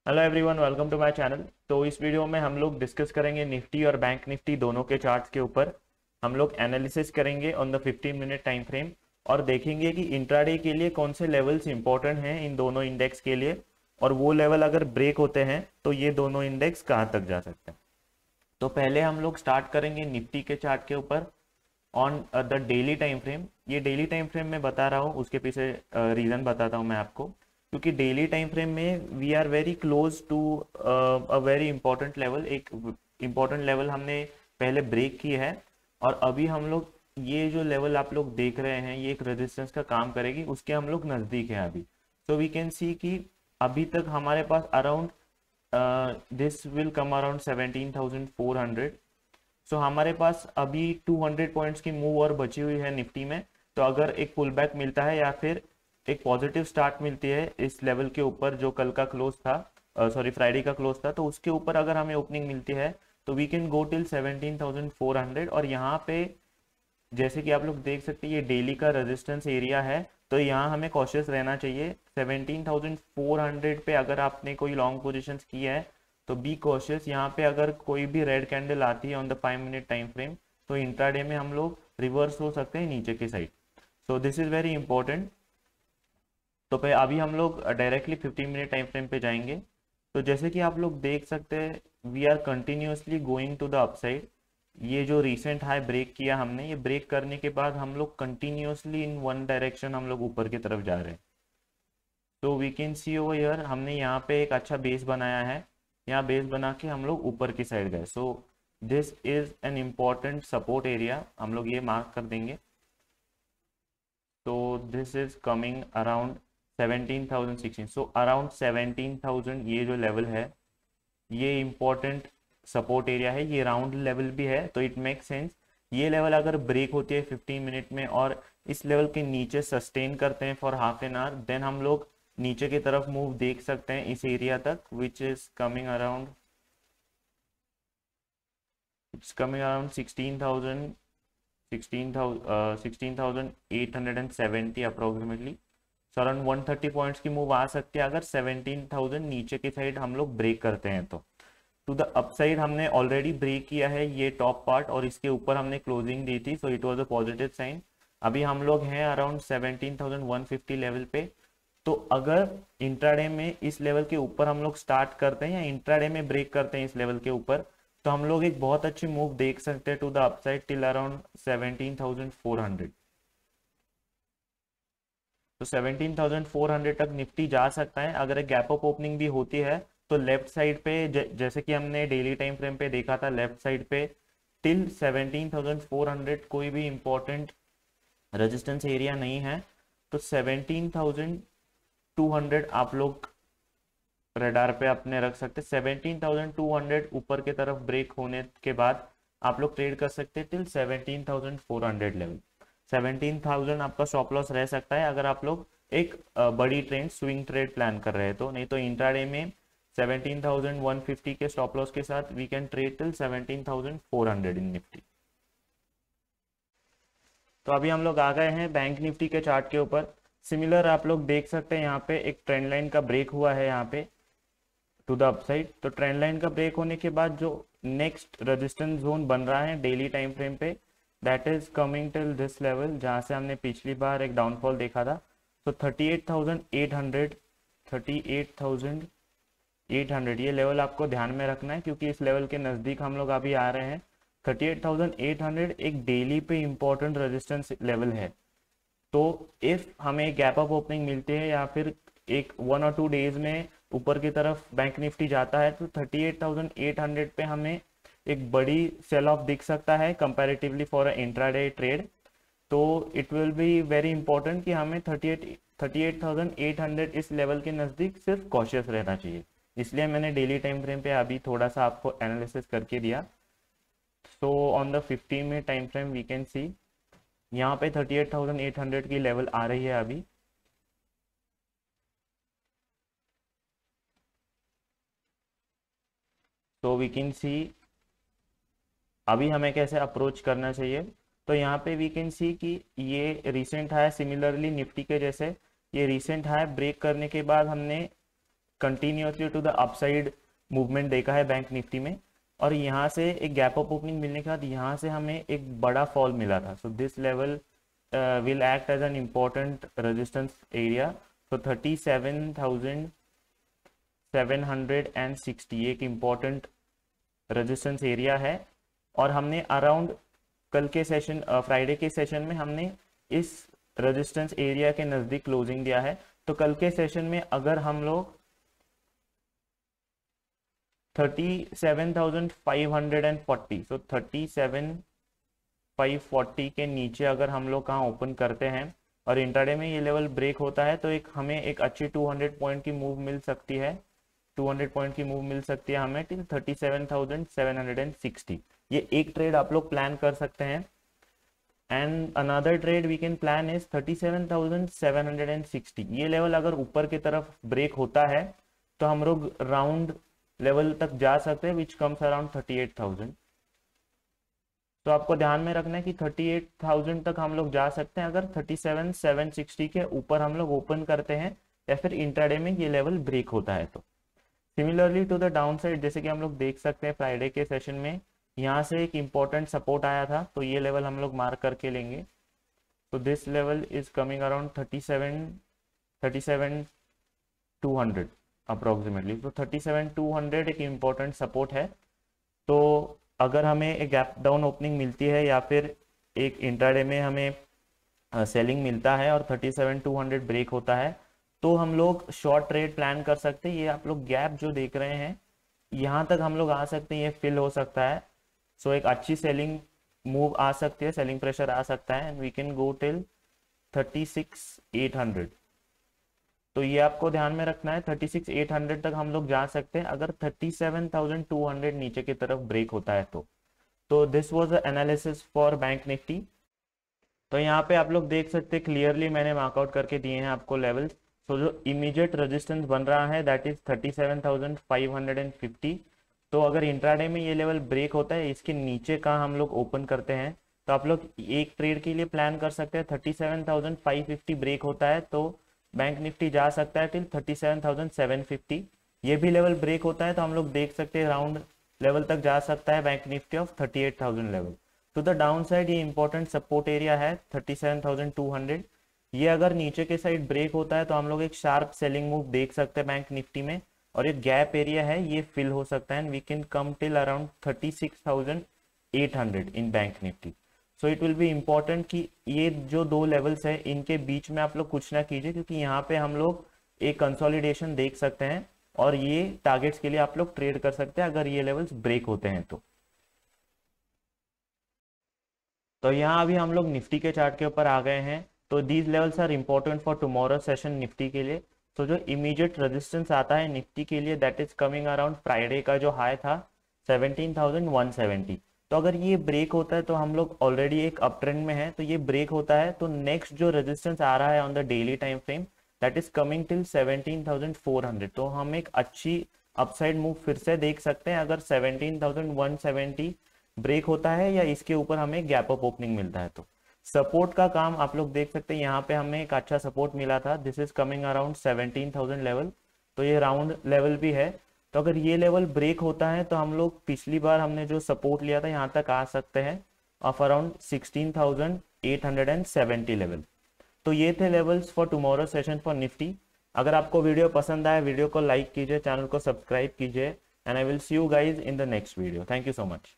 Hello everyone, welcome to my channel. तो इस video में हम लोग डिस्कस करेंगे निफ्टी और बैंक निफ्टी दोनों के चार्ट्स के ऊपर। हम लोग एनालिसिस करेंगे on the 15 minute time frame और देखेंगे कि इंट्राडे के लिए कौन से लेवल्स इंपॉर्टेंट हैं इन दोनों इंडेक्स के लिए, और वो लेवल अगर ब्रेक होते हैं तो ये दोनों इंडेक्स कहाँ तक जा सकते हैं। तो पहले हम लोग स्टार्ट करेंगे निफ्टी के चार्ट के ऊपर on the daily time frame. ये डेली टाइम फ्रेम में बता रहा हूँ, उसके पीछे रीज़न बताता हूँ मैं आपको। क्योंकि डेली टाइम फ्रेम में we are very close to a very important level. एक इम्पॉर्टेंट लेवल हमने पहले ब्रेक की है, और अभी हम लोग ये जो लेवल आप लोग देख रहे हैं ये एक रेजिस्टेंस का काम करेगी, उसके हम लोग नज़दीक हैं अभी। सो वी कैन सी कि अभी तक हमारे पास around this will come around 17,400। So हमारे पास अभी 200 पॉइंट्स की मूव और बची हुई है निफ्टी में। तो अगर एक पुल बैक मिलता है या फिर एक पॉजिटिव स्टार्ट मिलती है इस लेवल के ऊपर जो कल का क्लोज था, सॉरी फ्राइडे का क्लोज था, तो उसके ऊपर अगर हमें ओपनिंग मिलती है तो वी कैन गो टिल 17,400। और यहाँ पे जैसे कि आप लोग देख सकते हैं ये डेली का रेजिस्टेंस एरिया है, तो यहाँ हमें कॉशियस रहना चाहिए। 17,400 पे अगर आपने कोई लॉन्ग पोजीशंस की है तो बी कॉशियस। यहाँ पे अगर कोई भी रेड कैंडल आती है on the 5 minute time frame तो इंट्राडे में हम लोग रिवर्स हो सकते हैं नीचे की side. So this is very important. तो पे अभी हम लोग डायरेक्टली 15 मिनट टाइम फ्रेम पे जाएंगे। तो जैसे कि आप लोग देख सकते हैं we are continuously going to the upside. ये जो रिसेंट हाई ब्रेक किया हमने, ये ब्रेक करने के बाद हम लोग कंटिन्यूसली इन वन डायरेक्शन हम लोग ऊपर की तरफ जा रहे हैं। तो we can see over here हमने यहाँ पे एक अच्छा बेस बनाया है, यहाँ बेस बना के हम लोग ऊपर की साइड गए। So this is an important support area, हम लोग ये मार्क कर देंगे। तो this is coming around 17,016। So around 17,000 ये जो लेवल है ये इम्पॉर्टेंट सपोर्ट एरिया है, ये राउंड लेवल भी है, तो इट मेक सेंस। ये लेवल अगर ब्रेक होती है 15 मिनट में और इस लेवल के नीचे सस्टेन करते हैं for half an hour, then हम लोग नीचे की तरफ मूव देख सकते हैं इस एरिया तक, which is coming around its coming around 16,870 approximately. So around 130 points की मूव आ सकती है अगर 17,000 नीचे की साइड हम लोग ब्रेक करते हैं तो। टू द अपसाइड हमने ऑलरेडी ब्रेक किया है ये टॉप पार्ट, और इसके ऊपर हमने क्लोजिंग दी थी, so it was a positive sign. अभी हम लोग हैं अराउंड 17,150 लेवल पे। तो अगर इंट्राडे में इस लेवल के ऊपर हम लोग स्टार्ट करते हैं या इंट्राडे में ब्रेक करते हैं इस लेवल के ऊपर, तो हम लोग एक बहुत अच्छी मूव देख सकते हैं to the upside till around 17,400। तो 17,400 तक निफ्टी जा सकता है। अगर एक गैप अप ओपनिंग भी होती है तो लेफ्ट साइड पे जैसे कि हमने डेली टाइम फ्रेम पे देखा था, लेफ्ट साइड पे टिल 17,400 कोई भी इंपॉर्टेंट रेजिस्टेंस एरिया नहीं है। तो 17,200 आप लोग रडार पे अपने रख सकते हैं। 17,200 ऊपर की तरफ ब्रेक होने के बाद आप लोग ट्रेड कर सकते हैं टिल 17,400 लेवल। 17,000 आपका स्टॉप लॉस रह सकता है अगर आप लोग एक बड़ी ट्रेंड स्विंग ट्रेड प्लान कर रहे हैं तो। नहीं तो इंट्राडे में 17,150 के स्टॉप लॉस के साथ we can trade till 17,400 in Nifty. तो अभी हम लोग आ गए हैं बैंक निफ्टी के चार्ट के ऊपर। सिमिलर आप लोग देख सकते हैं यहाँ पे एक ट्रेंड लाइन का ब्रेक हुआ है यहाँ पे टू द अपसाइड। तो ट्रेंड लाइन का ब्रेक होने के बाद जो नेक्स्ट रेजिस्टेंस जोन बन रहा है डेली टाइम फ्रेम पे, that is coming till this level जहाँ से हमने पिछली बार एक डाउनफॉल देखा था। तो 38,800, 38,800 ये लेवल आपको ध्यान में रखना है, क्योंकि इस लेवल के नज़दीक हम लोग अभी आ रहे हैं। 38,800 एक डेली पे इम्पोर्टेंट रेजिस्टेंस लेवल है। तो इफ हमें गैप अप ओपनिंग मिलती है या फिर एक 1 और 2 डेज में ऊपर की तरफ बैंक निफ्टी जाता है तो 38,800 पे हमें एक बड़ी सेल ऑफ दिख सकता है comparatively for a intraday trade. तो it will be very important कि हमें 38,800 इस लेवल के नज़दीक सिर्फ कॉशियस रहना चाहिए। इसलिए मैंने डेली टाइम फ्रेम पे अभी थोड़ा सा आपको एनालिसिस करके दिया। So on the 15 minute time frame we can see यहाँ पे 38,800 की लेवल आ रही है अभी। तो वी कैन सी अभी हमें कैसे अप्रोच करना चाहिए। तो यहाँ पे वी कैन सी कि ये रिसेंट हाई सिमिलरली निफ्टी के जैसे ये रिसेंट हाई ब्रेक करने के बाद हमने continuously to the upside movement देखा है बैंक निफ्टी में, और यहाँ से एक गैप अप ओपनिंग मिलने के बाद यहाँ से हमें एक बड़ा फॉल मिला था. So this level will act as an important resistance area. So 37,760 एक इम्पोर्टेंट रेजिस्टेंस एरिया है. और हमने अराउंड कल के सेशन फ्राइडे के सेशन में हमने इस रेजिस्टेंस एरिया के नज़दीक क्लोजिंग दिया है. तो कल के सेशन में अगर हम लोग 37,540 सो 37,540 के नीचे अगर हम लोग कहाँ ओपन करते हैं और इंट्राडे में ये लेवल ब्रेक होता है तो एक हमें एक अच्छी 200 पॉइंट की मूव मिल सकती है. 200 पॉइंट की मूव मिल सकती है हमें टिल 37,760. ये एक ट्रेड आप लोग प्लान कर सकते हैं. And another trade we can plan is 37,760. ये लेवल अगर ऊपर की तरफ ब्रेक होता है तो हम लोग राउंड लेवल तक जा सकते हैं विच कम्स अराउंड 38,000. तो आपको ध्यान में रखना है कि 38,000 तक हम लोग जा सकते हैं अगर 37,760 के ऊपर हम लोग ओपन करते हैं या फिर इंट्राडे में ये लेवल ब्रेक होता है. तो similarly to the downside जैसे कि हम लोग देख सकते हैं फ्राइडे के सेशन में यहाँ से एक इम्पोर्टेंट सपोर्ट आया था, तो ये लेवल हम लोग मार्क करके लेंगे. तो this level is coming around 37,200 approximately. तो 37,200 एक इम्पोर्टेंट सपोर्ट है. तो अगर हमें एक गैप डाउन ओपनिंग मिलती है या फिर एक इंट्राडे में हमें सेलिंग मिलता है और 37,200 ब्रेक होता है तो हम लोग शॉर्ट ट्रेड प्लान कर सकते हैं. ये आप लोग गैप जो देख रहे हैं यहाँ तक हम लोग आ सकते हैं, ये फिल हो सकता है. सो एक अच्छी सेलिंग मूव आ सकती है, सेलिंग प्रेशर आ सकता है and we can go till 36,800. तो ये आपको ध्यान में रखना है 36,800 तक हम लोग जा सकते हैं अगर 37,200 नीचे की तरफ ब्रेक होता है तो this was the analysis for bank Nifty. तो यहाँ पे आप लोग देख सकते हैं क्लियरली मैंने मार्कआउट करके दिए हैं आपको लेवल्स. तो जो इमीडिएट रेजिस्टेंस बन रहा है दैट इज 37,550. तो अगर इंट्राडे में ये लेवल ब्रेक होता है इसके नीचे का हम लोग ओपन करते हैं तो आप लोग एक ट्रेड के लिए प्लान कर सकते हैं. 37,550 ब्रेक होता है तो बैंक निफ्टी जा सकता है टिल 37,750. ये भी लेवल ब्रेक होता है तो हम लोग देख सकते हैं राउंड लेवल तक जा सकता है bank Nifty of 38,000 level. To the downside ये इंपॉर्टेंट सपोर्ट एरिया है 37,200. ये अगर नीचे के साइड ब्रेक होता है तो हम लोग एक शार्प सेलिंग मूव देख सकते हैं बैंक निफ्टी में, और एक गैप एरिया है ये फिल हो सकता है and we can come till around 36,800 in bank Nifty. So it will be important कि ये जो दो लेवल्स है इनके बीच में आप लोग कुछ ना कीजिए क्योंकि यहाँ पे हम लोग एक कंसोलिडेशन देख सकते हैं और ये टारगेट्स के लिए आप लोग ट्रेड कर सकते हैं अगर ये लेवल्स ब्रेक होते हैं तो यहाँ अभी हम लोग निफ्टी के चार्ट के ऊपर आ गए हैं. तो these levels are important for tomorrow session Nifty के लिए. तो जो इमीडिएट रेजिस्टेंस आता है निफ्टी के लिए that is coming around Friday का जो हाई था 17,170. तो अगर ये ब्रेक होता है तो हम लोग ऑलरेडी एक अप ट्रेंड में है, तो ये ब्रेक होता है तो नेक्स्ट जो रेजिस्टेंस आ रहा है on the daily time frame that is coming till 17,400. तो हम एक अच्छी अपसाइड मूव फिर से देख सकते हैं अगर 17,170 ब्रेक होता है या इसके ऊपर हमें गैप अप ओपनिंग मिलता है. तो सपोर्ट का काम आप लोग देख सकते हैं, यहाँ पे हमें एक अच्छा सपोर्ट मिला था, this is coming around 17,000 level. तो ये राउंड लेवल भी है. तो अगर ये लेवल ब्रेक होता है तो हम लोग पिछली बार हमने जो सपोर्ट लिया था यहाँ तक आ सकते हैं ऑफ अराउंड 16,870 लेवल. तो ये थे levels for tomorrow session for Nifty. अगर आपको वीडियो पसंद आए वीडियो को लाइक कीजिए, चैनल को सब्सक्राइब कीजिए and I will see you guys in the next video. Thank you so much.